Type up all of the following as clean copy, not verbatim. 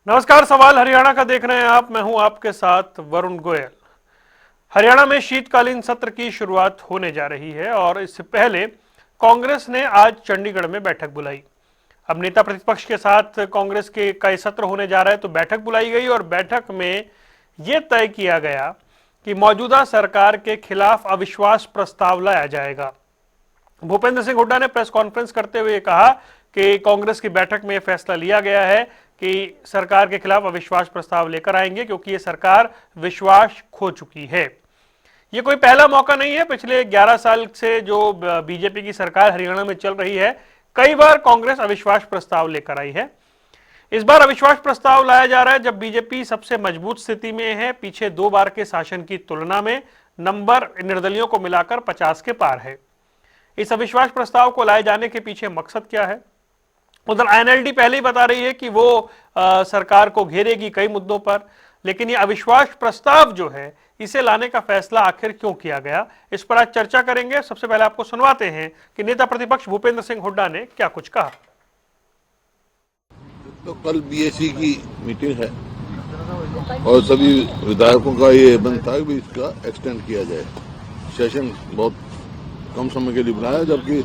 नमस्कार। सवाल हरियाणा का देख रहे हैं आप। मैं हूं आपके साथ वरुण गोयल। हरियाणा में शीतकालीन सत्र की शुरुआत होने जा रही है और इससे पहले कांग्रेस ने आज चंडीगढ़ में बैठक बुलाई। अब नेता प्रतिपक्ष के साथ कांग्रेस के का सत्र होने जा रहा है, तो बैठक बुलाई गई और बैठक में यह तय किया गया कि मौजूदा सरकार के खिलाफ अविश्वास प्रस्ताव लाया जाएगा। भूपेंद्र सिंह हुड्डा ने प्रेस कॉन्फ्रेंस करते हुए कहा कि कांग्रेस की बैठक में यह फैसला लिया गया है कि सरकार के खिलाफ अविश्वास प्रस्ताव लेकर आएंगे, क्योंकि ये सरकार विश्वास खो चुकी है। ये कोई पहला मौका नहीं है। पिछले 11 साल से जो बीजेपी की सरकार हरियाणा में चल रही है, कई बार कांग्रेस अविश्वास प्रस्ताव लेकर आई है। इस बार अविश्वास प्रस्ताव लाया जा रहा है जब बीजेपी सबसे मजबूत स्थिति में है। पीछे 2 बार के शासन की तुलना में नंबर निर्दलियों को मिलाकर 50 के पार है। इस अविश्वास प्रस्ताव को लाए जाने के पीछे मकसद क्या है? उधर आईएनएलडी पहले ही बता रही है कि वो सरकार को घेरेगी कई मुद्दों पर, लेकिन ये अविश्वास प्रस्ताव जो है इसे लाने का फैसला आखिर क्यों किया गया, इस पर आज चर्चा करेंगे। सबसे पहले आपको सुनवाते हैं कि नेता प्रतिपक्ष भूपेंद्र सिंह हुड्डा ने क्या कुछ कहा। तो कल बीएससी की मीटिंग है और सभी विधायकों का ये मन था कि इसका एक्सटेंड किया जाए। सेशन बहुत कम समय के लिए बनाया, जबकि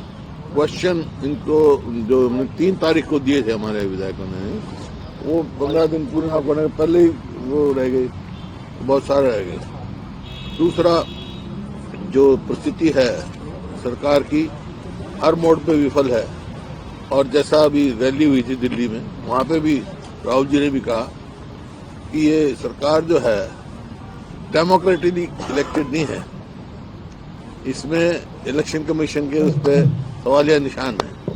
क्वेश्चन इनको जो हमने 3 तारीख को दिए थे हमारे विधायकों ने, वो 15 दिन पूरे ना होने पहले ही वो रह गए, बहुत सारे रह गए। दूसरा, जो परिस्थिति है सरकार की हर मोड़ पे विफल है, और जैसा अभी रैली हुई थी दिल्ली में, वहां पे भी राहुल जी ने भी कहा कि ये सरकार जो है डेमोक्रेटिकली इलेक्टेड नहीं है, इसमें इलेक्शन कमीशन के उस पर सवालिया निशान है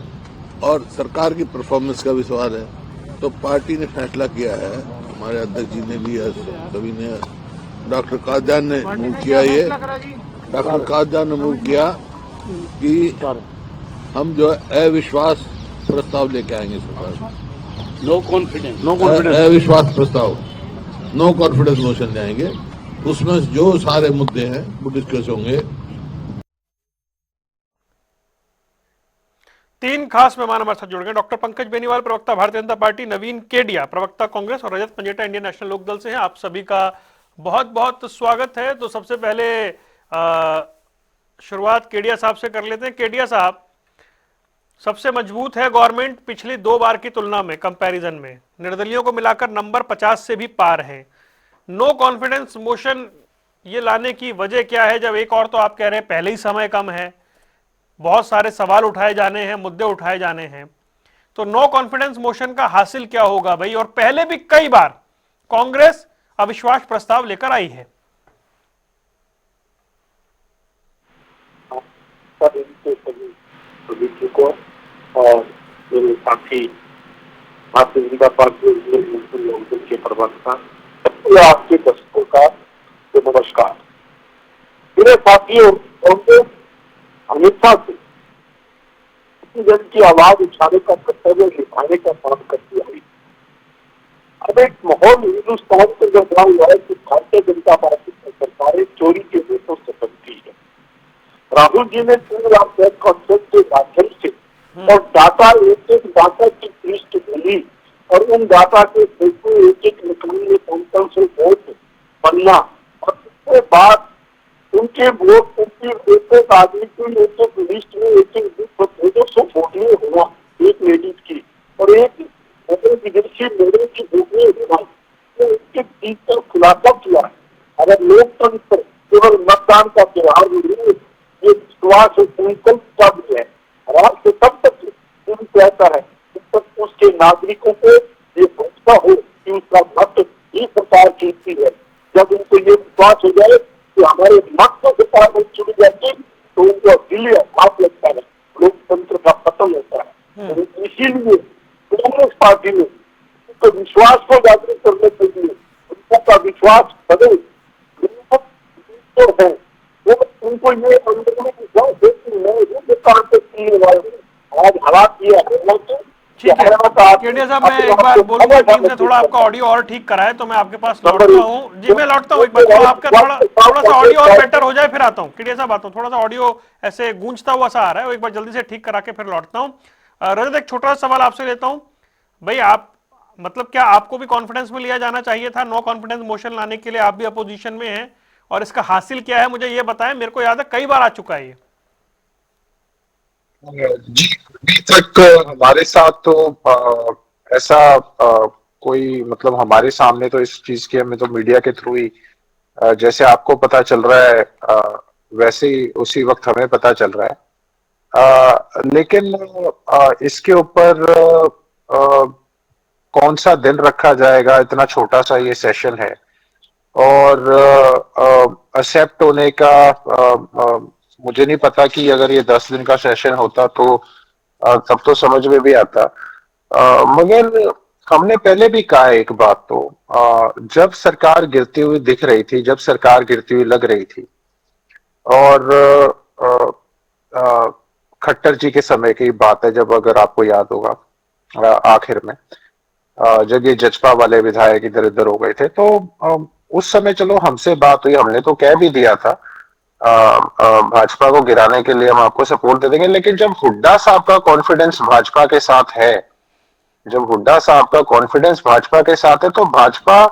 और सरकार की परफॉर्मेंस का भी सवाल है। तो पार्टी ने फैसला किया है, हमारे अध्यक्ष जी ने भी, सभी ने, डॉक्टर कादजान ने मूव किया, ये डॉक्टर कादजान ने मूव किया कि हम जो है अविश्वास प्रस्ताव लेके आएंगे सरकार। नो कॉन्फिडेंस अविश्वास प्रस्ताव, नो कॉन्फिडेंस मोशन लाएंगे। उसमें जो सारे मुद्दे हैं वो डिस्कस होंगे। 3 खास मेहमान हमारे साथ जुड़ गए। डॉक्टर पंकज बेनीवाल, प्रवक्ता भारतीय जनता पार्टी, नवीन केडिया, प्रवक्ता कांग्रेस, और रजत पंजेटा, इंडियन नेशनल लोकदल से हैं। आप सभी का बहुत बहुत स्वागत है। तो सबसे पहले शुरुआत केडिया साहब से कर लेते हैं। केडिया साहब, सबसे मजबूत है गवर्नमेंट पिछली 2 बार की तुलना में, कंपैरिजन में निर्दलियों को मिलाकर नंबर 50 से भी पार है। नो कॉन्फिडेंस मोशन ये लाने की वजह क्या है, जब एक और तो आप कह रहे हैं पहले ही समय कम है, बहुत सारे सवाल उठाए जाने हैं, मुद्दे उठाए जाने हैं, तो नो कॉन्फिडेंस मोशन का हासिल क्या होगा भाई? और पहले भी कई बार कांग्रेस अविश्वास प्रस्ताव लेकर आई है। और मेरे साथी भारतीय जनता पार्टी के प्रवक्ता, आपके दर्शकों का नमस्कार। मेरे साथियों, हमेशा से जन की आवाज उठाने का कर्तव्य निभाने का काम करती आई। अब एक माहौल हिंदुस्तान से जब बना हुआ है कि भारतीय जनता पार्टी की सरकारें चोरी के वेतों से बनती है। राहुल जी ने 3 लाख प्रेस कॉन्फ्रेंस के माध्यम से और डाटा, एक डाटा की पृष्ठभूमि और उन डाटा के बिल्कुल एक निकालने पंचम से वोट बनना, और उसके बाद उनके वोट, उनकी एक आदमी की एक लिस्ट में एक वोटिंग होना, एक लेडीज की और एक विदेशी लोगों की वोटिंग होना, तो उसके बीच का खुलासा किया है। अगर लोकतंत्र केवल मतदान का त्योहार नहीं है, ये विश्वास और संकल्प का भी है। राष्ट्र तब तक कहता है जब तक उसके नागरिकों को ये भरोसा हो कि उसका मत ही सरकार जीतती है। जब उनको ये विश्वास हो जाए कि हमारे मत को सरकार में चुनी जाती, तो उनको दिल्ली हाथ लगता है, लोकतंत्र का पतन होता है। तो इसीलिए कांग्रेस पार्टी ने उनको विश्वास को जागरूक करने के लिए उनका विश्वास बदल है, उनको ये अंदर विश्वास है कि मैं ये काम करने वाले आज हालात ये है। ठीक है केडिया साहब, मैं एक बार बोलूंगा टीम से थोड़ा आपका ऑडियो और ठीक कराए, तो मैं आपके पास लौटता हूँ। जी मैं लौटता हूँ एक बार, तो आपका थोड़ा सा ऑडियो और बेटर हो जाए फिर आता हूँ। केडिया साहब आता हूँ, थोड़ा सा ऑडियो ऐसे गूंजता हुआ सा आ रहा है, एक बार जल्दी से ठीक करा के फिर लौटता हूँ। रजत, एक छोटा सा सवाल आपसे लेता हूँ भाई। आप मतलब क्या आपको भी कॉन्फिडेंस में लिया जाना चाहिए था? नो कॉन्फिडेंस मोशन लाने के लिए आप भी अपोजिशन में हैं, और इसका हासिल क्या है मुझे ये बताएं। मेरे को याद है कई बार आ चुका है ये। जी, अभी तक हमारे साथ तो ऐसा कोई मतलब हमारे सामने तो इस चीज की हमें तो मीडिया के थ्रू ही जैसे आपको पता चल रहा है वैसे ही उसी वक्त हमें पता चल रहा है। लेकिन इसके ऊपर कौन सा दिन रखा जाएगा, इतना छोटा सा ये सेशन है और एक्सेप्ट होने का मुझे नहीं पता कि अगर ये 10 दिन का सेशन होता तो तब तो समझ में भी आता। मगर हमने पहले भी कहा है एक बात तो जब सरकार गिरती हुई दिख रही थी, जब सरकार गिरती हुई लग रही थी और खट्टर जी के समय की बात है, जब अगर आपको याद होगा आखिर में जब ये जजपा वाले विधायक इधर उधर हो गए थे तो उस समय चलो हमसे बात हुई, हमने तो कह भी दिया था भाजपा को गिराने के लिए हम आपको सपोर्ट दे देंगे। लेकिन जब हुड्डा साहब का कॉन्फिडेंस भाजपा के साथ है, जब हुड्डा साहब का कॉन्फिडेंस भाजपा के साथ है तो भाजपा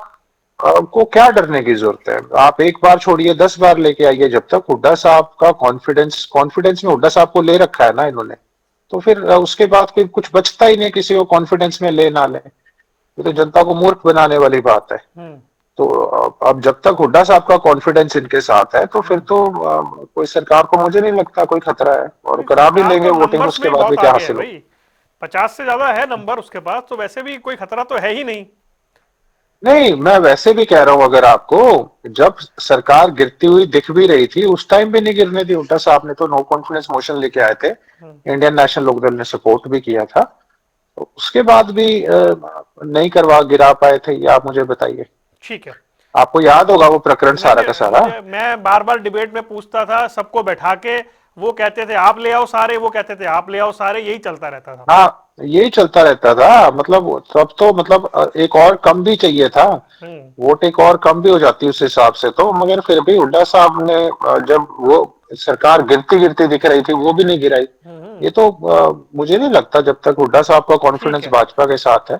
को क्या डरने की जरूरत है? आप एक बार छोड़िए 10 बार लेके आइए, जब तक हुड्डा साहब का कॉन्फिडेंस में हुड्डा साहब को ले रखा है ना इन्होंने, तो फिर उसके बाद फिर कुछ बचता ही नहीं किसी को कॉन्फिडेंस में ले ना ले। ये तो जनता को मूर्ख बनाने वाली बात है। तो अब जब तक हुड्डा साहब का कॉन्फिडेंस इनके साथ है तो फिर तो कोई सरकार को मुझे नहीं लगता कोई खतरा है, और करा भी लेंगे वोटिंग, उसके बाद भी क्या हासिल हो। 50 से ज्यादा है नंबर उसके पास, तो वैसे भी कोई खतरा तो है ही नहीं। नहीं, मैं वैसे भी कह रहा हूं, अगर आपको जब सरकार गिरती हुई दिख भी रही थी उस टाइम भी नहीं गिरने दी। हुड्डा साहब ने तो नो कॉन्फिडेंस मोशन लेके आए थे, इंडियन नेशनल लोकदल ने सपोर्ट भी किया था, तो उसके बाद भी नहीं गिरा पाए थे, ये आप मुझे बताइए। ठीक है, आपको याद होगा वो प्रकरण सारा का सारा। मैं बार बार डिबेट में पूछता था सबको बैठा के, वो कहते थे आप ले आओ सारे, वो कहते थे आप ले आओ सारे, यही चलता रहता था। हाँ, यही चलता रहता था। मतलब तब तो मतलब एक और कम भी चाहिए था, वोट एक और कम भी हो जाती उस हिसाब से तो, मगर फिर भी हुड्डा साहब ने जब वो सरकार गिरती गिरती दिख रही थी वो भी नहीं गिराई। ये तो मुझे नहीं लगता जब तक हुड्डा साहब का कॉन्फिडेंस भाजपा के साथ है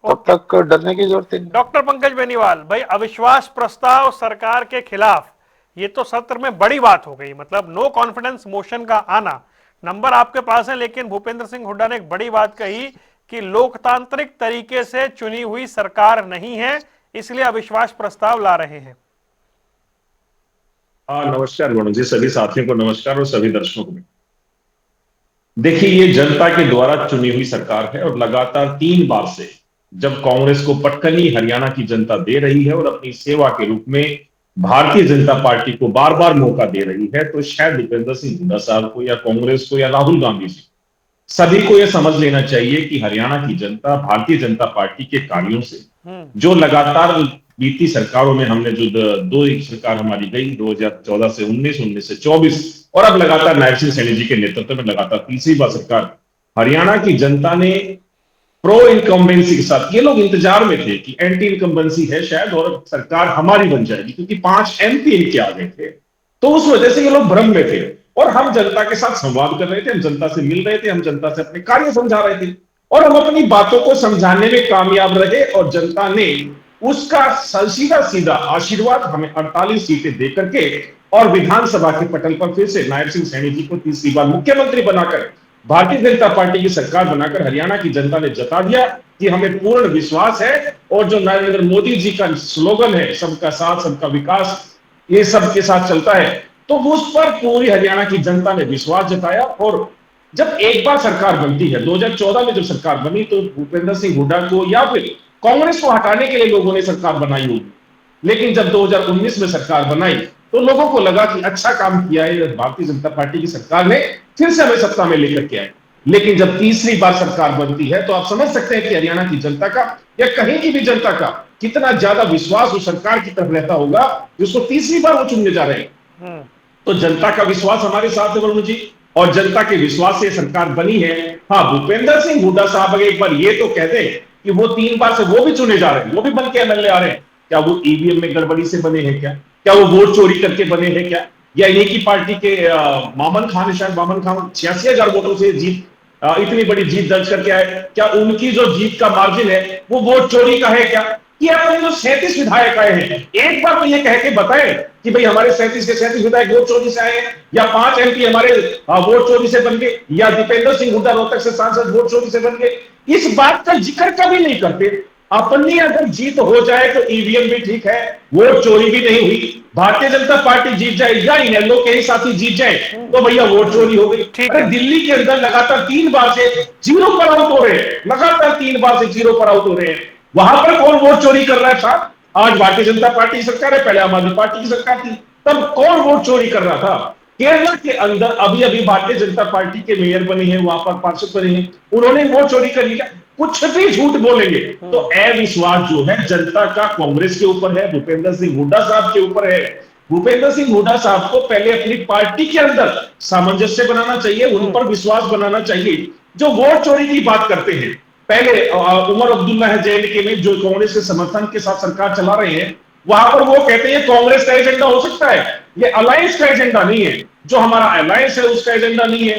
तब तक डरने की जरूरत नहीं। डॉक्टर पंकज बेनीवाल भाई, अविश्वास प्रस्ताव सरकार के खिलाफ, ये तो सत्र में बड़ी बात हो गई। मतलब नो कॉन्फिडेंस मोशन का आना, नंबर आपके पास है, लेकिन भूपेंद्र सिंह हुड्डा ने एक बड़ी बात कही कि लोकतांत्रिक तरीके से चुनी हुई सरकार नहीं है, इसलिए अविश्वास प्रस्ताव ला रहे हैं। नमस्कार वरुण जी, सभी साथियों को नमस्कार और सभी दर्शकों को। देखिए, ये जनता के द्वारा चुनी हुई सरकार है और लगातार 3 बार से जब कांग्रेस को पटकनी हरियाणा की जनता दे रही है और अपनी सेवा के रूप में भारतीय जनता पार्टी को बार बार मौका दे रही है, तो शायद भूपेंद्र सिंह हुड्डा साहब को या कांग्रेस को या राहुल गांधी जी, सभी को यह समझ लेना चाहिए कि हरियाणा की जनता भारतीय जनता पार्टी के कार्यों से, जो लगातार बीती सरकारों में हमने जो दो सरकार हमारी गई 2014 से 19, 19 से 24 और अब लगातार नायब सिंह सैनी जी के नेतृत्व में लगातार तीसरी बार सरकार, हरियाणा की जनता ने प्रो इनकम्बेंसी के साथ, ये लोग इंतजार में थे कि एंटी इनकम्बेंसी है शायद और सरकार हमारी बन जाएगी, क्योंकि 5 MP इनके आ गए थे, तो उस वजह से ये लोग भ्रम में थे और हम जनता के साथ संवाद कर रहे थे, हम जनता से मिल रहे थे, हम जनता से अपने कार्य समझा रहे थे और हम अपनी बातों को समझाने में कामयाब रहे और जनता ने उसका सीधा सीधा आशीर्वाद हमें 48 सीटें देकर के और विधानसभा के पटल पर फिर से नायब सिंह सैनी जी को तीसरी बार मुख्यमंत्री बनाकर भारतीय जनता पार्टी की सरकार बनाकर हरियाणा की जनता ने जता दिया कि हमें पूर्ण विश्वास है। और जो नरेंद्र मोदी जी का स्लोगन है सबका साथ सबका विकास, ये सबके साथ चलता है, तो उस पर पूरी हरियाणा की जनता ने विश्वास जताया। और जब एक बार सरकार बनती है, 2014 में जब सरकार बनी तो भूपेंद्र सिंह हुड्डा को या फिर कांग्रेस को हटाने के लिए लोगों ने सरकार बनाई होगी, लेकिन जब 2019 में सरकार बनाई तो लोगों को लगा कि अच्छा काम किया है भारतीय जनता पार्टी की सरकार ने, फिर से हमें सत्ता में लेकर के आए। लेकिन जब तीसरी बार सरकार बनती है तो आप समझ सकते हैं कि हरियाणा की जनता का या कहीं की भी जनता का कितना ज्यादा विश्वास उस सरकार की तरफ रहता होगा जिसको तीसरी बार वो चुनने जा रहे हैं। तो जनता का विश्वास हमारे साथ है वरुण जी, और जनता के विश्वास से सरकार बनी है। हाँ, भूपेंद्र सिंह हुड्डा साहब अगर एक बार ये तो कह दें कि वो 3 बार से वो भी चुने जा रहे हैं, वो भी बन के MLA आ रहे हैं, क्या वो EVM में गड़बड़ी से बने हैं क्या वो वोट चोरी करके बने हैं क्या, या इन्हीं की पार्टी के मामन खान, शायद मामन खान 86,000 वोटों से इतनी बड़ी जीत दर्ज करके आए, क्या उनकी जो जीत का मार्जिन है वो वोट चोरी का है क्या? कि अपने जो 37 विधायक आए हैं, एक बार तो ये कह के बताएं कि भाई हमारे 37 के 37 विधायक वोट चोरी से आए हैं, या 5 MP हमारे वोट चोरी से बन गए, या दीपेंद्र सिंह हुड्डा रोहतक से सांसद वोट चोरी से बन गए। इस बात का जिक्र कभी नहीं करते। अपनी अगर जीत हो जाए तो ईवीएम भी ठीक है, वोट चोरी भी नहीं हुई, भारतीय जनता पार्टी जीत जाए या इनेलो के ही साथी जीत जाए तो भैया वोट चोरी हो गई। अरे दिल्ली के अंदर लगातार 3 बार से 0 पर आउट हो रहे हैं, लगातार 3 बार से 0 पर आउट हो रहे हैं। वहां पर कौन वोट चोरी कर रहा था? आज भारतीय जनता पार्टी की सरकार है, पहले आम आदमी पार्टी की सरकार थी, तब कौन वोट चोरी कर रहा था? केरला के अंदर अभी अभी भारतीय जनता पार्टी के मेयर बने हैं, वहां पर पार्षद बने हैं, उन्होंने वोट चोरी कर लिया। कुछ भी झूठ बोलेंगे तो अविश्वास जो है जनता का कांग्रेस के ऊपर है, भूपेंद्र सिंह हुड्डा साहब के ऊपर है। भूपेंद्र सिंह हुड्डा साहब को पहले अपनी पार्टी के अंदर सामंजस्य बनाना चाहिए, उन पर विश्वास बनाना चाहिए। जो वोट चोरी की बात करते हैं, पहले उमर अब्दुल्ला है JNK में, जो कांग्रेस के समर्थन के साथ सरकार चला रहे हैं, वहां पर वो कहते हैं कांग्रेस का एजेंडा हो सकता है, ये अलायंस का एजेंडा नहीं है, जो हमारा अलायंस है उसका एजेंडा नहीं है।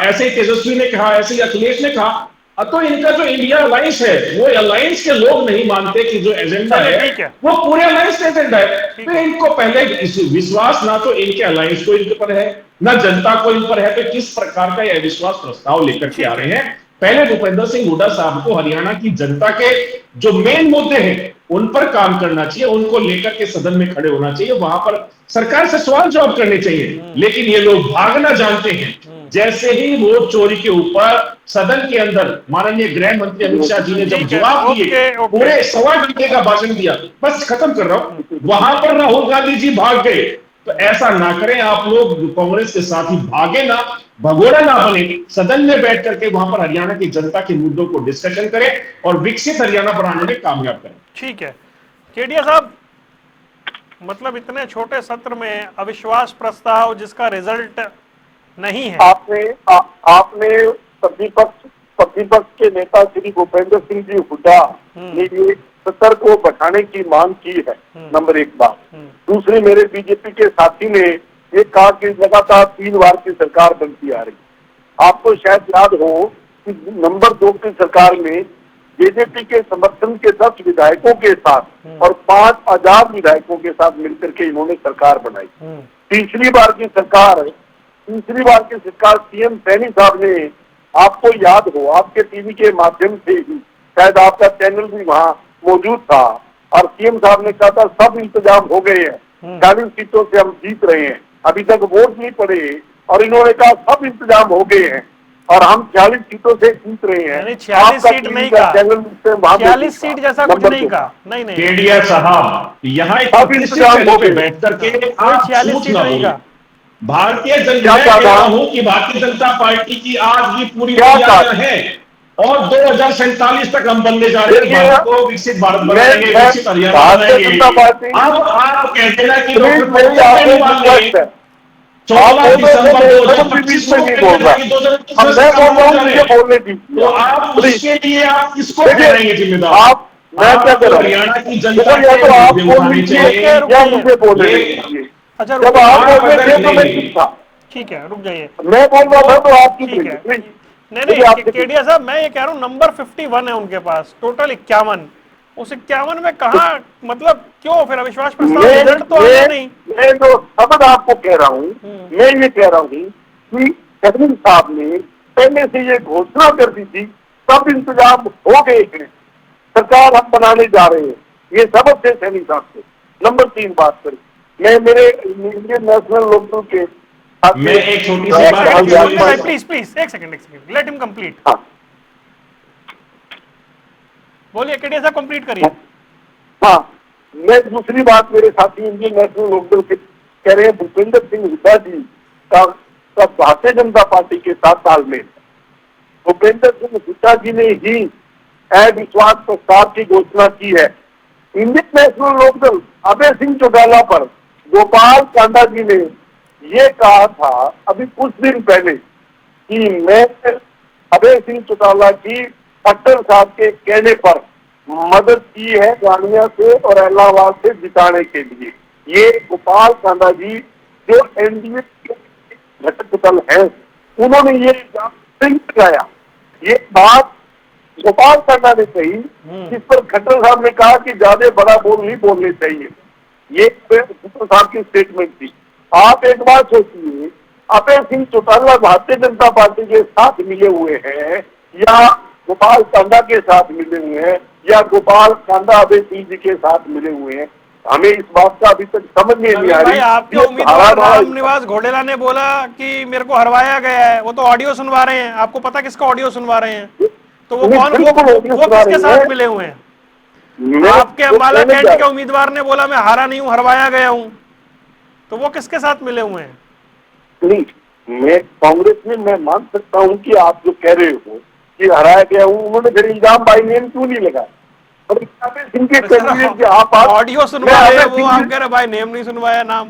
ऐसे ही तेजस्वी ने कहा, ऐसे ही अखिलेश ने कहा। तो इनका जो इंडिया अलायंस है, वो अलायंस के लोग नहीं मानते कि जो एजेंडा है वो पूरे अलायंस का एजेंडा है। तो इनको पहले विश्वास ना तो इनके अलायंस को इनके पर है, ना जनता को इन पर है, तो किस प्रकार का यह विश्वास प्रस्ताव लेकर के आ रहे हैं? पहले भूपेंद्र सिंह हुड्डा साहब को हरियाणा की जनता के जो मेन मुद्दे हैं उन पर काम करना चाहिए, उनको लेकर के सदन में खड़े होना चाहिए, वहां पर सरकार से सवाल जवाब करने चाहिए। लेकिन ये लोग भागना जानते हैं। जैसे ही वोट चोरी के ऊपर सदन के अंदर माननीय गृह मंत्री अमित शाह जी ने जब जवाब दिए, पूरे 1.25 घंटे का भाषण दिया, बस खत्म कर रहा हूं, वहां पर राहुल गांधी जी भाग गए। तो ऐसा ना करें आप लोग, कांग्रेस के साथ ही भागे ना, भगोड़ा ना बने, सदन में बैठ करके वहां पर हरियाणा की जनता के मुद्दों को डिस्कशन करें और विकसित हरियाणा बनाने में कामयाब करें। ठीक है केडिया साहब, मतलब इतने छोटे सत्र में अविश्वास प्रस्ताव जिसका रिजल्ट नहीं है, आपने प्रतिपक्ष के नेता श्री भूपेंद्र सिंह जी हुड्डा ने ये सत्र को बैठाने की मांग की है, नंबर 1 बात। दूसरी, मेरे बीजेपी के साथी ने ये कहा कि लगातार 3 बार की सरकार बनती आ रही। आपको शायद याद हो कि नंबर 2 की सरकार में बीजेपी के समर्थन के 10 विधायकों के साथ और 5 आजाद विधायकों के साथ मिलकर के इन्होंने सरकार बनाई। तीसरी बार की सरकार CM सैनी साहब ने, आपको याद हो, आपके टीवी के माध्यम से ही, शायद आपका चैनल भी वहाँ मौजूद था, और CM साहब ने कहा था सब इंतजाम हो गए हैं, 40 सीटों से हम जीत रहे हैं, अभी तक वोट नहीं पड़े, और इन्होंने कहा सब इंतजाम हो गए हैं और हम 40 सीटों से जीत रहे हैं। 46 सीट नहीं कहा, 46 सीट जैसा कुछ नहीं कहा। नहीं केडिया साहब, यहाँ बैठ करके आप 46 सीट नहीं कहा। भारतीय जनता कि भारतीय जनता पार्टी की आज भी पूरी तैयारियां हैं और 2047 तक हम बनने जा रहे हैं, भारत को विकसित भारत बनाएंगे, विकसित हरियाणा बनाएंगे। अब आप कहते हैं कि 14 दिसंबर 2025 तो आप उसके लिए आप किसको ठहराएंगे जिम्मेदार? मैं क्या करूं? हरियाणा की जनता तो आप बोल दीजिए या मुझे बोले। अच्छा जब आप बोल रहे थे तो मैं ठीक था। ठीक है, रुक जाइए, मैं बोल रहा था तो आप ठीक है। नहीं केडिया साहब, मैं ये कह रहा हूँ नंबर 51 है उनके पास, टोटल 51, उस 51 में कहा, मतलब क्यों फिर अविश्वास प्रस्ताव? रिजल्ट तो आया नहीं। मैं जो शब्द आपको कह रहा हूँ, मैं ये कह रहा हूँ कि कैबिनेट साहब ने पहले से ये घोषणा कर दी थी, सब इंतजाम हो गए हैं, सरकार हम बनाने जा रहे हैं, ये सबक थे सैनी साहब से। नंबर 3 बात करें, मैं मेरे इंडियन नेशनल लोकदल के, मैं एक छोटी सी बात, प्लीज एक सेकंड, लेट हिम कंप्लीट। बोलिए केडिया साहब, कंप्लीट करिए। हाँ, मैं दूसरी बात, मेरे साथी इंडियन नेशनल लोकदल के कह रहे हैं भूपेंद्र सिंह हुड्डा जी का भारतीय जनता पार्टी के साथ तालमेल। भूपेंद्र सिंह हुड्डा जी ने ही अविश्वास प्रस्ताव की घोषणा की है। इंडियन नेशनल लोकदल अभय सिंह चौटाला पर गोपाल कांडा जी ने ये कहा था अभी कुछ दिन पहले कि मैं अभय सिंह चौटाला की खट्टर साहब के कहने पर मदद की है गानिया से और इलाहाबाद से जिताने के लिए। ये गोपाल कांडा जी जो NDA के घटक दल है, उन्होंने ये नहीं लगाया। ये बात गोपाल कांडा ने कही, जिस पर खट्टर साहब ने कहा कि ज्यादा बड़ा बोल नहीं बोलने चाहिए। ये खट्टर साहब की स्टेटमेंट थी। आप एक बात सोचिए, अभय सिंह चौटाला भारतीय जनता पार्टी के साथ मिले हुए हैं या गोपाल कांडा के साथ मिले हुए हैं या गोपाल कांडा अभय सिंह जी के साथ मिले हुए हैं, हमें इस बात का अभी तक समझ में नहीं आ भाई रही। आपके ये उम्मीदवार धारा रामनिवास घोडेला ने बोला कि मेरे को हरवाया गया है, वो तो ऑडियो सुनवा रहे हैं। आपको पता किसका ऑडियो सुनवा रहे हैं? तो वो कौन, बिल्कुल ऑडियो वो सुना किसके रही साथ है। मिले हुए हैं? मैं आपके वो अंबाला कहने कैंट जा के उम्मीदवार ने बोला मैं हारा नहीं हूं, हरवाया गया हूं। तो वो किसके साथ मिले हुए हैं? नहीं, मैं कांग्रेस में मैं मान सकता हूं कि आप जो कह रहे हो कि हराया गया हूं, उन्होंने फिर इल्जाम बाई नेम क्यों नहीं लगाया? और अभय सिंह के कैंडिडेट के आप ऑडियो सुनवा रहे हैं, वो आप कह रहे भाई नेम नहीं सुनवाया नाम।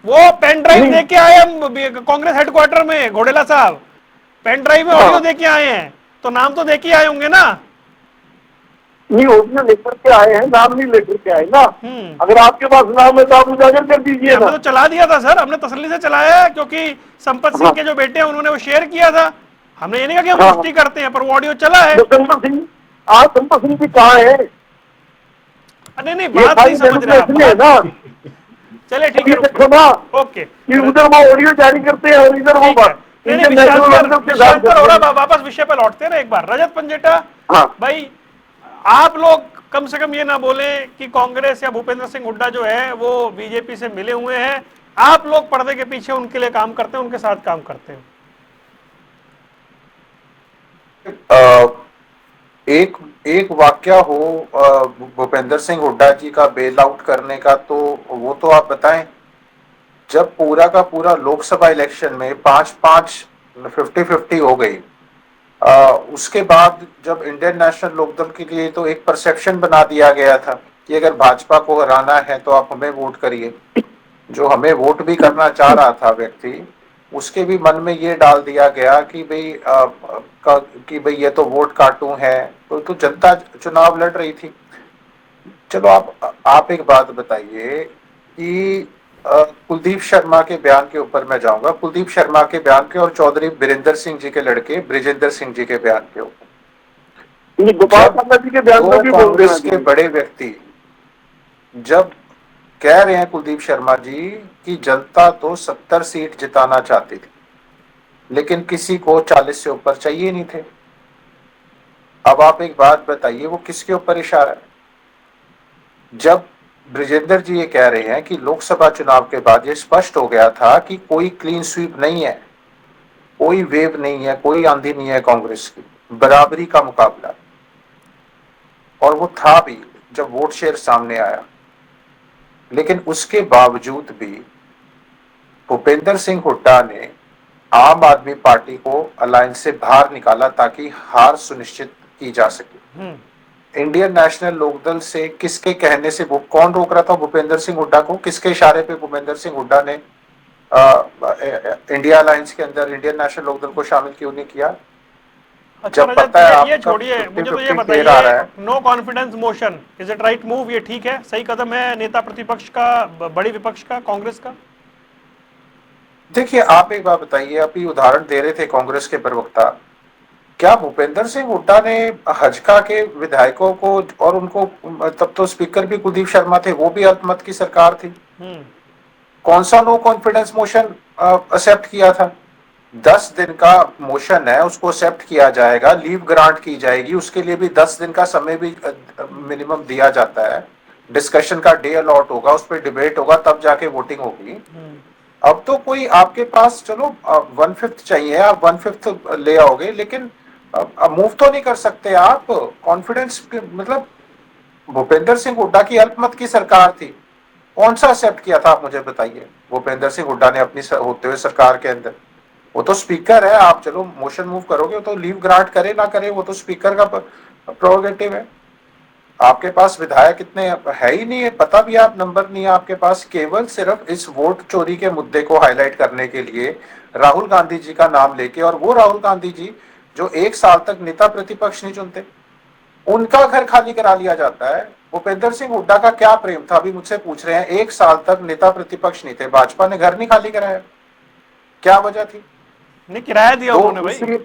वो पेन ड्राइव नहीं। दे के आए हम कांग्रेस हेडक्वार्टर में, घोडेला साहब पेन ड्राइव में ऑडियो दे के आए हैं, तो नाम तो दे के आए होंगे ना। नहीं, ऑडियो लेकर के आए हैं, नाम नहीं लेकर के आए ना। अगर आपके पास नाम है तो आप उजागर कर दीजिए हमने ना। तो चला दिया था सर, हमने तसल्ली से चलाया है, क्योंकि संपत सिंह के जो बेटे हैं उन्होंने वो शेयर किया था। हमने ये नहीं कहा कि हम पुष्टि करते हैं, पर वो ऑडियो चला है। जो संपत सिंह, आज संपत सिंह जी कहाँ है? नहीं नहीं, ये बात सारी नहीं समझ रहे आप, मैनिपुलेशन है ना। चलिए ठीक ये है, देखो ना ओके। कि उधर वो ऑडियो जारी करते हैं और इधर वो ठीक है, बात नहीं नहीं, इंडियन नेशनल कांग्रेस के साथ विषयांतर हो करते रहा, हैं। वापस विषय पे लौटते हैं ना एक बार। रजत पंजेटा हाँ। भाई, आप लोग कम से कम ये ना बोले कि कांग्रेस या भूपेंद्र सिंह हुड्डा जो है वो बीजेपी से मिले हुए हैं। आप लोग पर्दे के पीछे उनके लिए काम करते हैं, उनके साथ काम करते हैं। एक एक वाक्य हो भूपेंद्र सिंह हुड्डा जी का बेल आउट करने का, तो वो तो आप बताएं। जब पूरा का पूरा लोकसभा इलेक्शन में 5-5 50-50 हो गई, उसके बाद जब इंडियन नेशनल लोकदल के लिए तो एक परसेप्शन बना दिया गया था कि अगर भाजपा को हराना है तो आप हमें वोट करिए। जो हमें वोट भी करना चाह रहा था व्यक्ति, उसके भी मन में ये डाल दिया गया कि भाई ये तो वोट काटू है। तो जनता चुनाव लड़ रही थी। चलो आप एक बात बताइए कि कुलदीप शर्मा के बयान के ऊपर मैं जाऊंगा, कुलदीप शर्मा के बयान के और चौधरी बीरेंद्र सिंह जी के लड़के ब्रिजेंद्र सिंह जी के बयान के ऊपर। गोपाल कांडा जी के बयान में भी बोल देना कांग्रेस के बड़े व्यक्ति जब कह रहे हैं कुलदीप शर्मा जी कि जनता तो 70 सीट जिताना चाहती थी, लेकिन किसी को 40 से ऊपर चाहिए नहीं थे। अब आप एक बात बताइए, वो किसके ऊपर इशारा है? जब ब्रिजेंद्र जी ये कह रहे हैं कि लोकसभा चुनाव के बाद ये स्पष्ट हो गया था कि कोई क्लीन स्वीप नहीं है, कोई वेव नहीं है, कोई आंधी नहीं है कांग्रेस की, बराबरी का मुकाबला, और वो था भी जब वोट शेयर सामने आया। लेकिन उसके बावजूद भी भूपेंद्र सिंह हुड्डा ने आम आदमी पार्टी को अलायंस से बाहर निकाला ताकि हार सुनिश्चित की जा सके। इंडियन नेशनल लोकदल से किसके कहने से, वो कौन रोक रहा था भूपेंद्र सिंह हुड्डा को? किसके इशारे पे भूपेंद्र सिंह हुड्डा ने इंडिया अलायंस के अंदर इंडियन नेशनल लोकदल को शामिल क्यों नहीं किया? अच्छा जब पता है ये छोड़िए, मुझे तो ये 50-50 फेर आ रहा बताइए, है। No confidence motion is it right move? ये ठीक है, सही कदम है नेता प्रतिपक्ष का, बड़ी विपक्ष का, कांग्रेस का? देखिए, आप एक बात बताइए, अभी उदाहरण दे रहे थे कांग्रेस के प्रवक्ता, क्या भूपेंद्र सिंह हुड्डा ने हजका के विधायकों को, और उनको तब तो स्पीकर भी कुलदीप शर्मा थे, वो भी अल्पमत की सरकार थी, कौन सा नो कॉन्फिडेंस मोशन एक्सेप्ट किया था? 10 दिन का मोशन है, उसको एक्सेप्ट किया जाएगा, लीव ग्रांट की जाएगी, उसके लिए भी 10 दिन का समय भी मिनिमम दिया जाता है, डिस्कशन का डे अलॉट होगा, उस पर डिबेट होगा, तब जाके वोटिंग होगी। अब तो कोई आपके पास, चलो 1/5 चाहिए, आप 1/5 ले आओगे, लेकिन मूव तो नहीं कर सकते आप। कॉन्फिडेंस मतलब भूपेंद्र सिंह हुड्डा की अल्पमत की सरकार थी, कौन सा एक्सेप्ट किया था आप मुझे बताइए भूपेंद्र सिंह हुड्डा ने अपनी होते हुए सरकार के अंदर? वो तो स्पीकर है, आप चलो मोशन मूव करोगे तो लीव ग्रांट करे ना करे, वो तो स्पीकर का प्रोरोगेटिव है। आपके पास विधायक इतने है ही नहीं है, पता भी आप नंबर नहीं है आपके पास। केवल सिर्फ इस वोट चोरी के मुद्दे को हाईलाइट करने के लिए राहुल गांधी जी का नाम लेके, और वो राहुल गांधी जी जो 1 साल तक नेता प्रतिपक्ष नहीं चुनते, उनका घर खाली करा लिया जाता है। भूपेंद्र सिंह हुड्डा का क्या प्रेम था, अभी मुझसे पूछ रहे हैं, 1 साल तक नेता प्रतिपक्ष नहीं थे, भाजपा ने घर नहीं खाली कराया, क्या वजह थी? नहीं, किराया दिया उन्होंने भाई।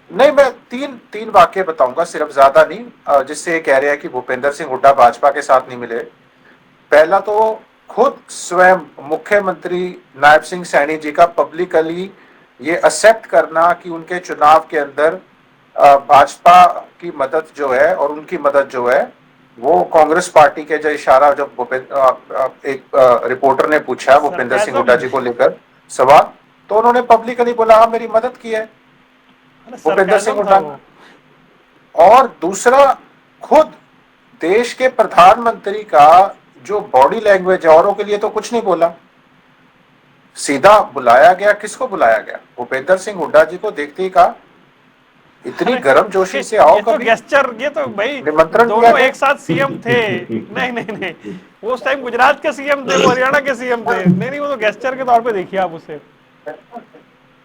नहीं, मैं तीन तीन वाक्य बताऊंगा, सिर्फ ज्यादा नहीं, जिससे ये कह रहे हैं कि भूपेंद्र सिंह हुड्डा भाजपा के साथ नहीं मिले। पहला तो खुद स्वयं मुख्यमंत्री नायब सिंह सैनी जी का पब्लिकली ये एक्सेप्ट करना कि उनके चुनाव के अंदर भाजपा की मदद जो है और उनकी मदद जो है वो कांग्रेस पार्टी के, जो इशारा जब एक रिपोर्टर ने पूछा भूपेंद्र सिंह हुड्डा जी को लेकर सवाल, तो उन्होंने पब्लिकली बोला हाँ मेरी मदद की है भूपेंद्र सिंह हुड्डा। और दूसरा, खुद देश के प्रधानमंत्री का जो बॉडी लैंग्वेज है, औरों के लिए तो कुछ नहीं बोला, सीधा बुलाया गया। किसको बुलाया गया? भूपेंद्र सिंह हुड्डा जी को देखते ही कहा इतनी गर्म जोशी से आओ तो कभी। गेस्चर, ये तो भाई निमंत्रण दिया दोनों गया। एक साथ सीएम थे। नहीं नहीं नहीं, वो उस टाइम गुजरात के सीएम थे, वो हरियाणा के सीएम थे। नहीं नहीं, वो तो गेस्चर के तौर पे देखिए आप उसे।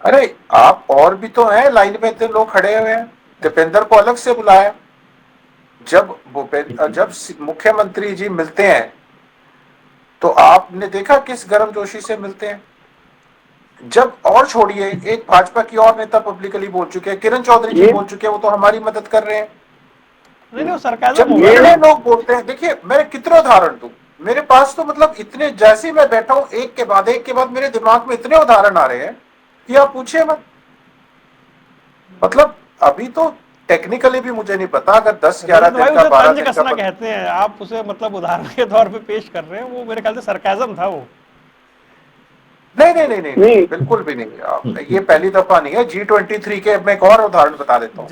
अरे आप और भी तो हैं लाइन में, इतने लोग खड़े हुए हैं। दीपेंद्र को अलग से बुलाया। जब मुख्यमंत्री जी मिलते हैं तो आपने देखा किस गर्मजोशी से मिलते हैं। जब और छोड़िए, एक भाजपा की और नेता पब्लिकली बोल चुके हैं, किरण चौधरी जी बोल चुके हैं, वो तो हमारी मदद कर रहे हैं। नहीं नहीं, वो सरकार जब ये लोग बोलते हैं, देखिए मैं कितने उदाहरण दूं, मेरे पास तो मतलब इतने, जैसे ही मैं बैठा हूं एक के बाद मेरे दिमाग में इतने उदाहरण आ रहे हैं कि आप पूछिए मत। मतलब अभी तो टेक्निकली भी मुझे नहीं पता, अगर 10-11 दिन का 12 दिन का कहते हैं आप उसे, मतलब उदाहरण के तौर पे पेश कर रहे हैं, वो मेरे ख्याल से सरकाज़म था वो। नहीं, बिल्कुल भी नहीं। ये पहली दफा नहीं है। G23 के, मैं एक और उदाहरण बता देता हूँ।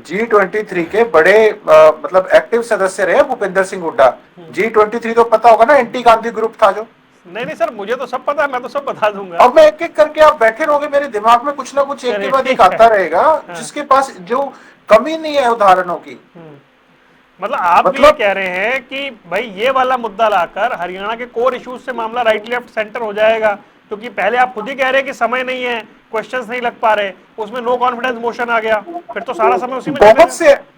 G23 के बड़े मतलब एक्टिव सदस्य रहे भूपेंद्र सिंह हुड्डा। G23 तो पता होगा ना, एंटी गांधी ग्रुप था जो। नहीं नहीं सर, मुझे तो सब पता है, मैं तो सब बता दूंगा। अब मैं एक एक करके, आप बैठे रहोगे मेरे दिमाग में कुछ ना कुछ एक के बाद एक आता रहेगा, जिसके पास जो कमी नहीं है उदाहरणों की। मतलब आप ये कह रहे हैं कि भाई ये वाला मुद्दा लाकर हरियाणा के कोर इश्यूज से मामला राइट लेफ्ट सेंटर हो जाएगा, क्योंकि पहले आप खुद ही कह रहे हैं कि समय नहीं है, क्वेश्चंस नहीं लग पा रहे, उसमें नो कॉन्फिडेंस मोशन आ गया, फिर तो सारा समय उसी में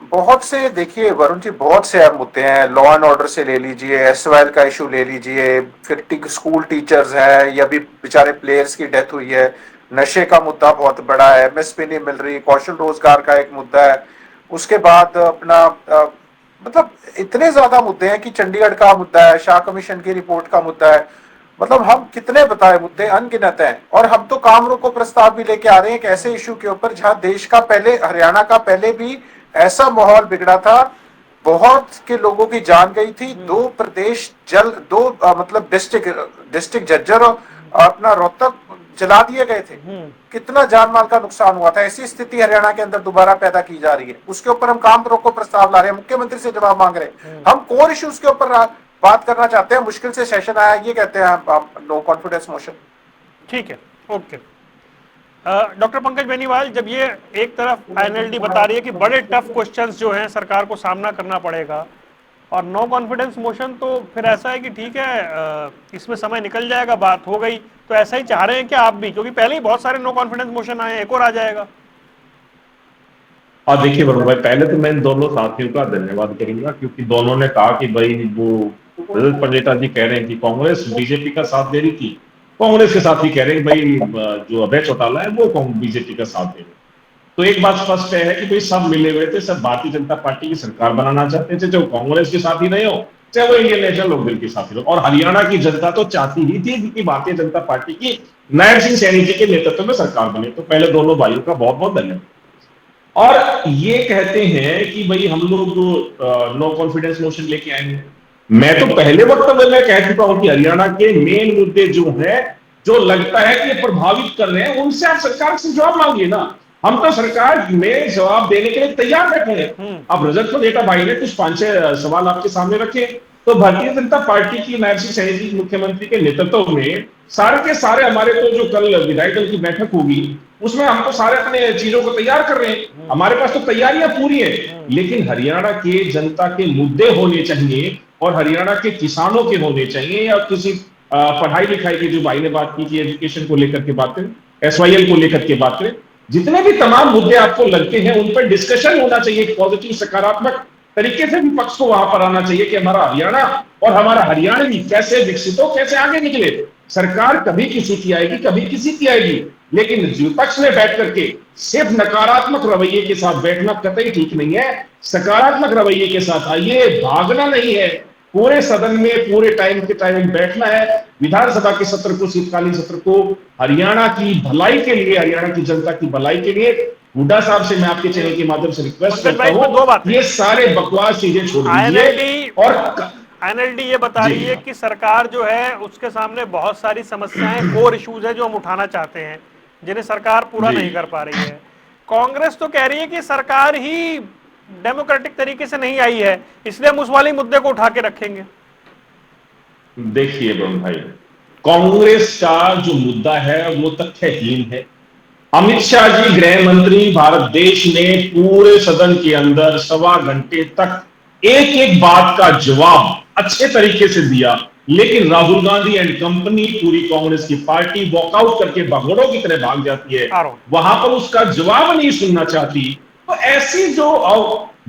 बहुत से देखिए वरुण जी, बहुत से अहम मुद्दे हैं। लॉ एंड ऑर्डर से ले लीजिए, एसवाइएल का इशू ले लीजिए, फिर स्कूल टीचर्स हैं, या भी बेचारे प्लेयर्स की डेथ हुई है, नशे का मुद्दा बहुत बड़ा है, एमएसपी नहीं मिल रही, कौशल रोजगार का एक मुद्दा है, उसके बाद अपना मतलब इतने ज्यादा मुद्दे हैं कि चंडीगढ़ का मुद्दा है, शाह कमीशन की रिपोर्ट का मुद्दा है। मतलब हम कितने बताए, मुद्दे अनगिनत हैं। और हम तो काम रोको प्रस्ताव भी लेके आ रहे हैं एक ऐसे इशू के ऊपर जहां देश का पहले, हरियाणा का पहले भी ऐसा माहौल बिगड़ा था, बहुत के लोगों की जान गई थी। मतलब डिस्ट्रिक्ट जज्जर और अपना रोहतक जला दिए गए थे। कितना जान माल का नुकसान हुआ था। ऐसी स्थिति हरियाणा के अंदर दोबारा पैदा की जा रही है, उसके ऊपर हम काम रोको प्रस्ताव ला रहे हैं, मुख्यमंत्री से जवाब मांग रहे हैं। हम कोर इश्यूज के ऊपर बात करना चाहते हैं, मुश्किल से सेशन आया, ये कहते हैं नो कॉन्फिडेंस मोशन। ठीक है, ओके। डॉक्टर पंकज बेनीवाल, जब ये एक तरफ एनएलडी बता रही है कि बड़े टफ क्वेश्चंस जो हैं सरकार को सामना करना पड़ेगा, और नो कॉन्फिडेंस मोशन, तो फिर ऐसा है कि ठीक है इसमें समय निकल जाएगा, बात हो गई, तो ऐसा ही चाह रहे हैं कि आप भी, क्योंकि पहले ही बहुत सारे नो कॉन्फिडेंस मोशन आए, एक और आ जाएगा। और देखिए वरुण भाई, पहले तो मैं इन दोनों साथियों का धन्यवाद करूंगा, क्योंकि दोनों ने कहा कि भाई वो रजत पंडिता जी कह रहे हैं कि कांग्रेस बीजेपी का साथ दे रही थी, कांग्रेस के साथ ही कह रहे हैं भाई जो अभय चौटाला है वो बीजेपी का साथ दे रहे। तो एक बात स्पष्ट है कि भाई सब मिले हुए थे, सब भारतीय जनता पार्टी की सरकार बनाना चाहते थे, चाहे वो कांग्रेस के साथ ही नहीं हो, चाहे वो इंडियन नेशनल लोकदल के साथ ही हो। और हरियाणा की जनता तो चाहती ही थी कि भारतीय जनता पार्टी की नायब सिंह सैनी जी के नेतृत्व में सरकार बने। तो पहले दोनों भाइयों का बहुत बहुत धन्यवाद। और ये कहते हैं कि भाई हम लोग नो कॉन्फिडेंस मोशन लेके आएंगे। मैं तो पहले वक्तव्य में कह चुका हूं कि हरियाणा के मेन मुद्दे जो हैं, जो लगता है कि ये प्रभावित कर रहे हैं, उनसे आप सरकार से जवाब मांगिए ना। हम तो सरकार में जवाब देने के लिए तैयार बैठे हैं। अब रजत पंडिता भाई ने कुछ 5-6 सवाल आपके सामने रखे, तो भारतीय जनता पार्टी की नायब सिंह सैनी जी मुख्यमंत्री के नेतृत्व में सारे के सारे हमारे तो जो कल विधायक दल की बैठक होगी, उसमें हम तो सारे अपने चीजों को तैयार कर रहे हैं। हमारे पास तो तैयारियां पूरी हैं, लेकिन हरियाणा के जनता के मुद्दे होने चाहिए, और हरियाणा के किसानों के होने चाहिए, या किसी पढ़ाई लिखाई की जो भाई ने बात की कि एजुकेशन को लेकर के बात करें, एसवाईएल को लेकर के बात करें, जितने भी तमाम मुद्दे आपको लगते हैं उन पर डिस्कशन होना चाहिए, पॉजिटिव सकारात्मक तरीके से विपक्ष को वहां पर आना चाहिए कि हमारा हरियाणा और हमारा हरियाणवी कैसे विकसित हो, कैसे आगे निकले। सरकार कभी किसी की आएगी, कभी किसी की आएगी, लेकिन विपक्ष में बैठ करके सिर्फ नकारात्मक रवैये के साथ बैठना कतई ठीक नहीं है। सकारात्मक रवैये के साथ आइए, भागना नहीं है। पूरे सदन में पूरे टाइम के टाइम बैठना है। विधानसभा के सत्र को, शीतकालीन सत्र को हरियाणा की भलाई के लिए, हरियाणा की जनता की भलाई के लिए हुड्डा साहब से मैं आपके चैनल के माध्यम से रिक्वेस्ट पंकज करता भाई, इसमें दो हूं, बातें। ये सारे बकवास चीजें छोड़ दीजिए। आईएनएलडी और आईएनएलडी ये बता जी। रही है कि सरकार जो है उसके सामने बहुत सारी समस्याएं, कोर इश्यूज है जो हम उठाना चाहते हैं, जिन्हें सरकार पूरा जी। नहीं कर पा रही है। कांग्रेस तो कह रही है कि सरकार ही डेमोक्रेटिक तरीके से नहीं आई है, इसलिए हम उस वाले मुद्दे को उठा के रखेंगे। देखिए वरुण भाई, कांग्रेस का जो मुद्दा है वो तथ्यहीन है। अमित शाह जी गृह मंत्री भारत देश ने पूरे सदन के अंदर 1.25 घंटे तक एक एक बात का जवाब अच्छे तरीके से दिया, लेकिन राहुल गांधी एंड कंपनी, पूरी कांग्रेस की पार्टी वॉकआउट करके भगोड़ों की तरह भाग जाती है, वहां पर उसका जवाब नहीं सुनना चाहती। तो ऐसी जो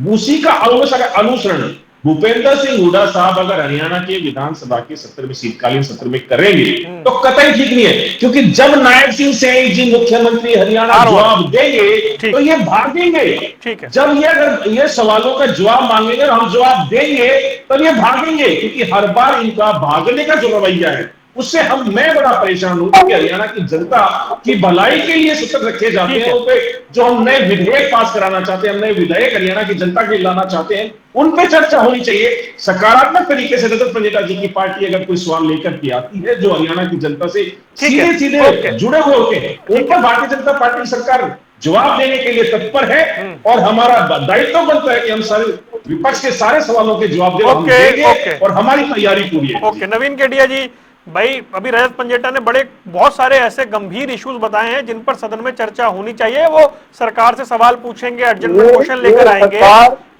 उसी का अनुसरण भूपेंद्र सिंह हुड्डा साहब अगर हरियाणा के विधानसभा के सत्र में, शीतकालीन सत्र में करेंगे तो कतई ठीक नहीं है, क्योंकि जब नायब सिंह सैनी जी मुख्यमंत्री हरियाणा जवाब देंगे तो ये भागेंगे। जब ये अगर ये सवालों का जवाब मांगेंगे और हम जवाब देंगे तो ये भागेंगे, क्योंकि हर बार इनका भागने का जो रवैया है उससे मैं बड़ा परेशान हूं कि हरियाणा की जनता की भलाई के लिए सत्र रखे जाते हैं, उन पे जो हम नए विधेयक पास कराना चाहते हैं, हम नए विधेयक हरियाणा की जनता के लिए लाना चाहते हैं, उन पे चर्चा होनी चाहिए सकारात्मक तरीके से। रजत पंजेटा जी की पार्टी अगर कोई सवाल लेकर के आती है जो हरियाणा की जनता से सीधे सीधे जुड़े हुए होते हैं, उन पर भारतीय जनता पार्टी सरकार जवाब देने के लिए तत्पर है, और हमारा दायित्व बनता है कि हम सारे विपक्ष के सारे सवालों के जवाब देंगे और हमारी तैयारी पूरी है। नवीन केडिया जी, भाई अभी रजत पंजेटा ने बहुत सारे ऐसे गंभीर इश्यूज बताए हैं जिन पर सदन में चर्चा होनी चाहिए। वो सरकार से सवाल पूछेंगे, अर्जेंट क्वेश्चन लेकर आएंगे,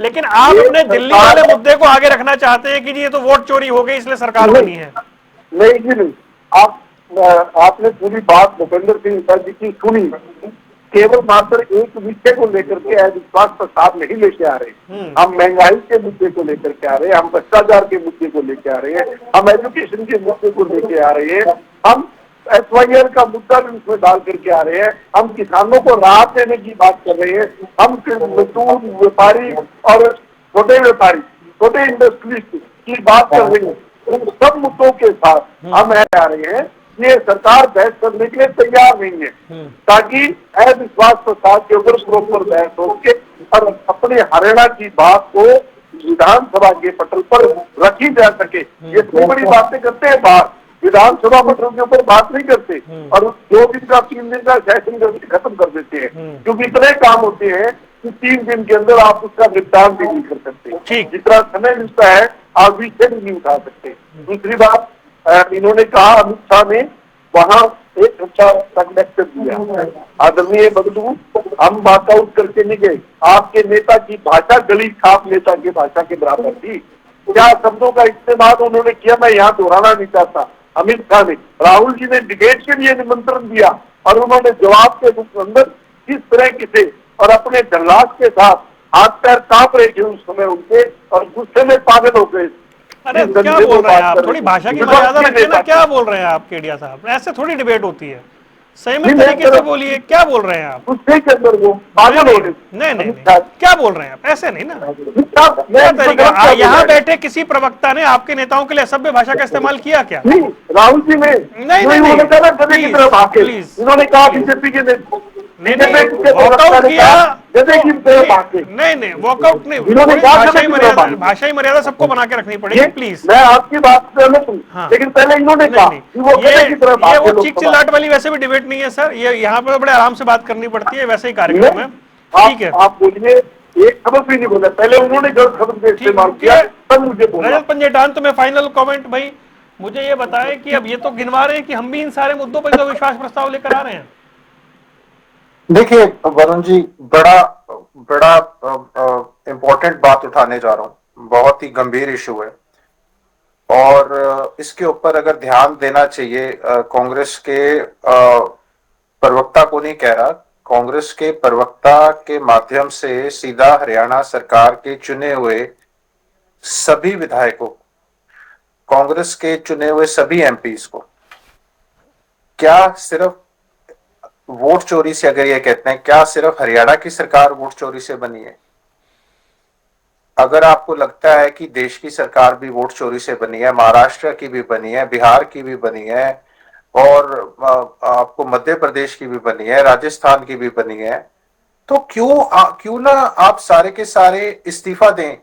लेकिन आप अपने दिल्ली वाले मुद्दे को आगे रखना चाहते हैं कि जी ये तो वोट चोरी हो गई इसलिए सरकार बनी है। नहीं जी नहीं, आपने पूरी बात भूपेंद्र सिंह जी की सुनी, केवल मात्र एक विषय को लेकर के अविश्वास प्रस्ताव नहीं लेके आ रहे। हम महंगाई के मुद्दे को लेकर के आ रहे हैं, हम भ्रष्टाचार के मुद्दे को लेके आ रहे हैं, हम एजुकेशन के मुद्दे को लेके आ रहे हैं, हम FIR का मुद्दा भी उसमें डाल करके आ रहे हैं, हम किसानों को राहत देने की बात कर रहे हैं, हम मजदूर व्यापारी और छोटे व्यापारी, छोटे इंडस्ट्रीज की बात कर रहे हैं। उन सब मुद्दों के साथ हम आ रहे हैं। ये सरकार बहस करने के लिए तैयार नहीं है, ताकि अविश्वास प्रस्ताव के ऊपर प्रॉपर बहस हो के और अपने हरियाणा की बात को विधानसभा के पटल पर रखी जा सके। ये इतनी बड़ी बातें करते हैं बाहर, विधानसभा पटल के ऊपर बात नहीं करते, और 2 दिन का 3 दिन का सेशन करके खत्म कर देते हैं, क्योंकि इतने काम होते हैं कि 3 दिन के अंदर आप उसका निपटान भी नहीं कर सकते। जितना समय मिलता है आप विषय नहीं उठा सकते। दूसरी बात, इन्होंने कहा, अमित शाह ने वहां एक अच्छा लेक्चर दिया। आदरणीय बंधु, हम वॉकआउट करके नहीं गए, आपके नेता की भाषा गली छाप नेता की भाषा के बराबर थी। क्या शब्दों का इस्तेमाल उन्होंने किया, मैं यहाँ दोहराना नहीं चाहता। अमित शाह ने, राहुल जी ने डिबेट के लिए निमंत्रण दिया और उन्होंने जवाब के अंदर किस तरह से और अपने जल्लाद के साथ हाथ पैर कांप रहे थे उस समय उनके, और गुस्से में पागल हो गए। अरे क्या बोल रहे हैं आप, थोड़ी भाषा की मर्यादा रखिए ना। क्या बोल रहे हैं आप केडिया साहब, ऐसे थोड़ी डिबेट होती है, संयमित तरीके से बोलिए। क्या बोल रहे हैं आप? गुस्से के अंदर वो पागल हो गए। नहीं, क्या बोल रहे हैं आप? ऐसे नहीं ना, क्या तरीका। यहाँ बैठे किसी प्रवक्ता ने आपके नेताओं के लिए असभ्य भाषा का इस्तेमाल किया क्या? नहीं, राहुल जी ने नहीं, उन्होंने कहा बीजेपी के वॉकआउट किया, नहीं वॉकआउट नहीं, भाषाई मर्यादा सबको बना के रखनी पड़ेगी प्लीज। मैं आपकी बात सहमत हूँ, लेकिन पहले इन्होंने कहा कि वो चीख चिल्लाहट वाली वैसे भी डिबेट नहीं है सर, ये यहाँ पर बड़े आराम से बात करनी पड़ती है, वैसे ही कार्यक्रम है। ठीक है, आप बोलिए, एक शब्द भी नहीं बोला, पहले उन्होंने गलत शब्द का इस्तेमाल किया, तब मुझे बोला। रजत पंजेटान, तुम्हें फाइनल कमेंट भाई, मुझे ये बताएं कि अब ये तो गिनवा रहे हैं कि हम भी इन सारे मुद्दों पर विश्वास प्रस्ताव लेकर आ रहे हैं। देखिए वरुण जी, बड़ा इम्पोर्टेंट बात उठाने जा रहा हूँ, बहुत ही गंभीर इशू है, और इसके ऊपर अगर ध्यान देना चाहिए। कांग्रेस के प्रवक्ता को नहीं कह रहा, कांग्रेस के प्रवक्ता के माध्यम से सीधा हरियाणा सरकार के चुने हुए सभी विधायकों, कांग्रेस के चुने हुए सभी MPs को क्या सिर्फ वोट चोरी से, अगर ये कहते हैं, क्या सिर्फ हरियाणा की सरकार वोट चोरी से बनी है? अगर आपको लगता है कि देश की सरकार भी वोट चोरी से बनी है, महाराष्ट्र की भी बनी है, बिहार की भी बनी है, और आपको मध्य प्रदेश की भी बनी है, राजस्थान की भी बनी है, तो क्यों ना आप सारे के सारे इस्तीफा दें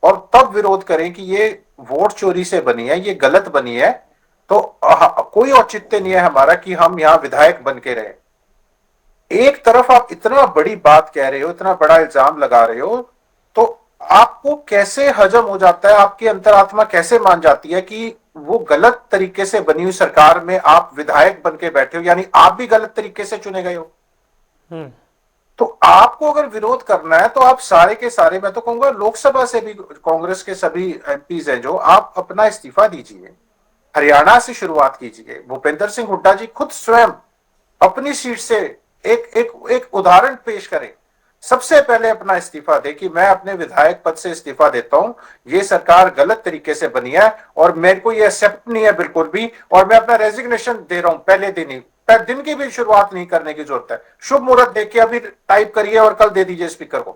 और तब विरोध करें कि ये वोट चोरी से बनी है, ये गलत बनी है, तो कोई औचित्य नहीं है हमारा कि हम यहाँ विधायक बन के रहे। एक तरफ आप इतना बड़ी बात कह रहे हो, इतना बड़ा इल्जाम लगा रहे हो, तो आपको कैसे हजम हो जाता है, आपकी अंतरात्मा कैसे मान जाती है कि वो गलत तरीके से बनी हुई सरकार में आप विधायक बन के बैठे हो, यानी आप भी गलत तरीके से चुने गए हो। तो आपको अगर विरोध करना है तो आप सारे के सारे, मैं तो कहूंगा लोकसभा से भी कांग्रेस के सभी एमपीज हैं जो, आप अपना इस्तीफा दीजिए, हरियाणा से शुरुआत कीजिए। भूपेंद्र सिंह हुड्डा जी खुद स्वयं अपनी सीट से एक उदाहरण पेश करें, सबसे पहले अपना इस्तीफा दे कि मैं अपने विधायक पद से इस्तीफा देता हूं, ये सरकार गलत तरीके से बनी है और मेरे को ये एक्सेप्ट नहीं है बिल्कुल भी, और मैं अपना रेजिग्नेशन दे रहा हूं पहले दिन ही। दिन की भी शुरुआत नहीं करने की जरूरत है, शुभ मुहूर्त देखिए, अभी टाइप करिए और कल दे दीजिए स्पीकर को।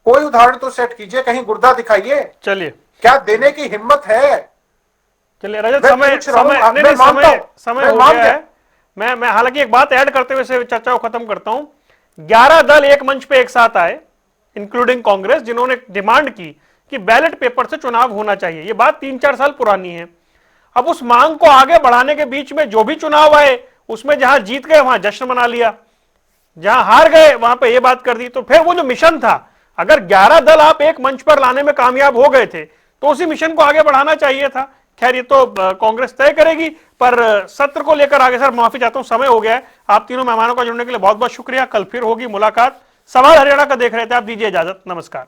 कोई उदाहरण तो सेट कीजिए, कहीं गुर्दा दिखाइए। चलिए, क्या देने की हिम्मत है? चलिए रजत, समय हो गया है। मैं हालांकि एक बात ऐड करते हुए चर्चा को खत्म करता हूं। 11 दल एक मंच पे एक साथ आए, इंक्लूडिंग कांग्रेस, जिन्होंने डिमांड की कि बैलेट पेपर से चुनाव होना चाहिए। ये बात 3-4 साल पुरानी है। अब उस मांग को आगे बढ़ाने के बीच में जो भी चुनाव आए, उसमें जहां जीत गए वहां जश्न मना लिया, जहां हार गए वहां पे ये बात कर दी। तो फिर वो जो मिशन था, अगर 11 दल आप एक मंच पर लाने में कामयाब हो गए थे तो उसी मिशन को आगे बढ़ाना चाहिए था। खैर, ये तो कांग्रेस तय करेगी, पर सत्र को लेकर आगे, सर माफी चाहता हूं, समय हो गया है। आप तीनों मेहमानों का जुड़ने के लिए बहुत बहुत शुक्रिया। कल फिर होगी मुलाकात। सवाल हरियाणा का देख रहे थे आप, दीजिए इजाजत, नमस्कार।